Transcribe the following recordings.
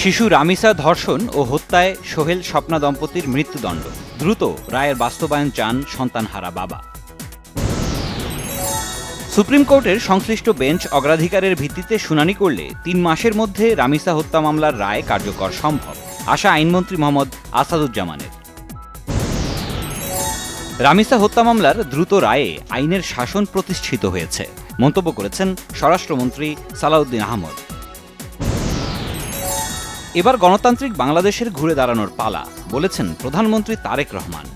শিশু রামিসা ধর্ষণ ও হত্যায় সোহেল স্বপ্না দম্পতির মৃত্যুদণ্ড, দ্রুত রায়ের বাস্তবায়ন চান সন্তানহারা বাবা। সুপ্রিম কোর্টের সংশ্লিষ্ট বেঞ্চ অগ্রাধিকারের ভিত্তিতে শুনানি করলে ৩ মাসের মধ্যে রামিসা হত্যা মামলার রায় কার্যকর সম্ভব, আশা আইনমন্ত্রী মোহাম্মদ আসাদুজ্জামানের। রামিসা হত্যা মামলার দ্রুত রায়ে আইনের শাসন প্রতিষ্ঠিত হয়েছে, মন্তব্য করেছেন স্বরাষ্ট্রমন্ত্রী সালাউদ্দিন আহমদ। এবার গণতান্ত্রিক বাংলাদেশের ঘুরে দাঁড়ানোর পালা, বলেছেন প্রধানমন্ত্রী তারেক রহমান।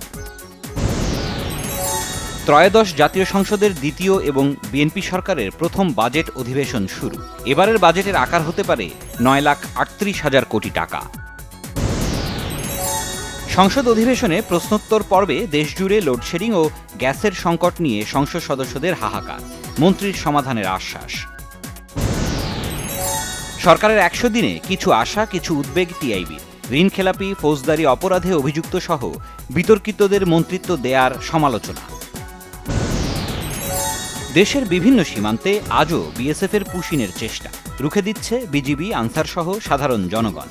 ত্রয়োদশ জাতীয় সংসদের দ্বিতীয় এবং বিএনপি সরকারের প্রথম বাজেট অধিবেশন শুরু। এবারের বাজেটের আকার হতে পারে ৯,৩৮,০০০ কোটি টাকা। সংসদ অধিবেশনে প্রশ্নোত্তর পর্বে দেশজুড়ে লোডশেডিং ও গ্যাসের সংকট নিয়ে সংসদ সদস্যদের হাহাকার, মন্ত্রীর সমাধানের আশ্বাস। সরকারের ১০০ দিনে কিছু আশা, কিছু উদ্বেগ টিআইবি। ঋণখেলাপি, ফৌজদারি অপরাধে অভিযুক্ত সহ বিতর্কিতদের মন্ত্রিত্ব দেয়ার সমালোচনা। দেশের বিভিন্ন সীমান্তে আজও বিএসএফের পুশিনের চেষ্টা, রুখে দিচ্ছে বিজিবি, আনসার সহ সাধারণ জনগণ।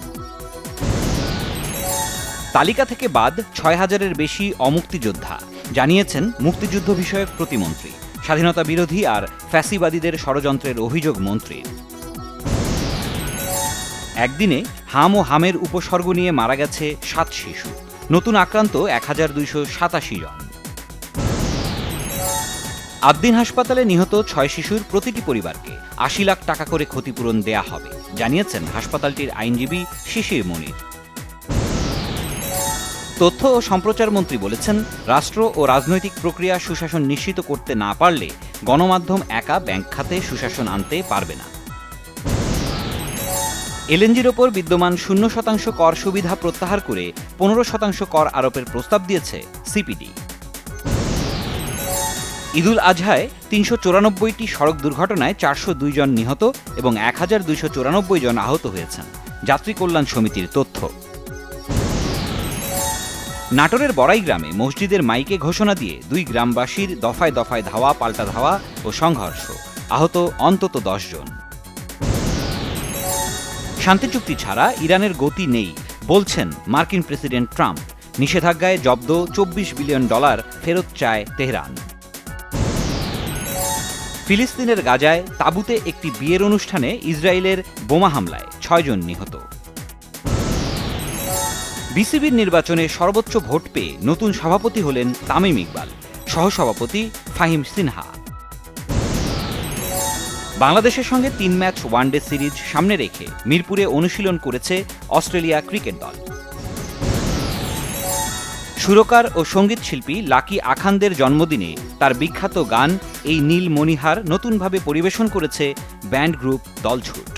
তালিকা থেকে বাদ ৬,০০০-এর বেশি অমুক্তিযোদ্ধা, জানিয়েছেন মুক্তিযুদ্ধ বিষয়ক প্রতিমন্ত্রী। স্বাধীনতা বিরোধী আর ফ্যাসিবাদীদের ষড়যন্ত্রের অভিযোগ মন্ত্রীর। একদিনে হাম ও হামের উপসর্গ নিয়ে মারা গেছে ৭ শিশু, নতুন আক্রান্ত ১,২৮৭ জন। আদ্দিন হাসপাতালে নিহত ৬ শিশুর প্রতিটি পরিবারকে ৮০ লাখ টাকা করে ক্ষতিপূরণ দেয়া হবে, জানিয়েছেন হাসপাতালটির আইনজীবী শিশির মনির। তথ্য ও সম্প্রচার মন্ত্রী বলেছেন, রাষ্ট্র ও রাজনৈতিক প্রক্রিয়া সুশাসন নিশ্চিত করতে না পারলে গণমাধ্যম একা ব্যাংক খাতে সুশাসন আনতে পারবে না। এলএনজির ওপর বিদ্যমান ০% কর সুবিধা প্রত্যাহার করে ১৫% কর আরোপের প্রস্তাব দিয়েছে সিপিডি। ঈদুল আজহায় ৩৯৪টি সড়ক দুর্ঘটনায় ৪০২ জন নিহত এবং ১,২৯৪ জন আহত হয়েছেন, যাত্রী কল্যাণ সমিতির তথ্য। নাটোরের বড়াই গ্রামে মসজিদের মাইকে ঘোষণা দিয়ে ২ গ্রামবাসীর দফায় দফায় ধাওয়া, পাল্টা ধাওয়া ও সংঘর্ষ, আহত অন্তত ১০ জন। শান্তি চুক্তি ছাড়া ইরানের গতি নেই, বলছেন মার্কিন প্রেসিডেন্ট ট্রাম্প। নিষেধাজ্ঞায় জব্দ $২৪ বিলিয়ন ফেরত চায় তেহরান। ফিলিস্তিনের গাজায় তাঁবুতে একটি বিয়ের অনুষ্ঠানে ইসরায়েলের বোমা হামলায় ৬ জন নিহত। বিসিবির নির্বাচনে সর্বোচ্চ ভোট পেয়ে নতুন সভাপতি হলেন তামিম ইকবাল, সহসভাপতি ফাহিম সিনহা। বাংলাদেশের সঙ্গে ৩ ম্যাচ ওয়ানডে সিরিজ সামনে রেখে মিরপুরে অনুশীলন করেছে অস্ট্রেলিয়া ক্রিকেট দল। সুরকার ও সঙ্গীত শিল্পী লাকি আখান্দের জন্মদিনে তার বিখ্যাত গান এই নীল মণিহার নতুনভাবে পরিবেশন করেছে ব্যান্ড গ্রুপ দলছুট।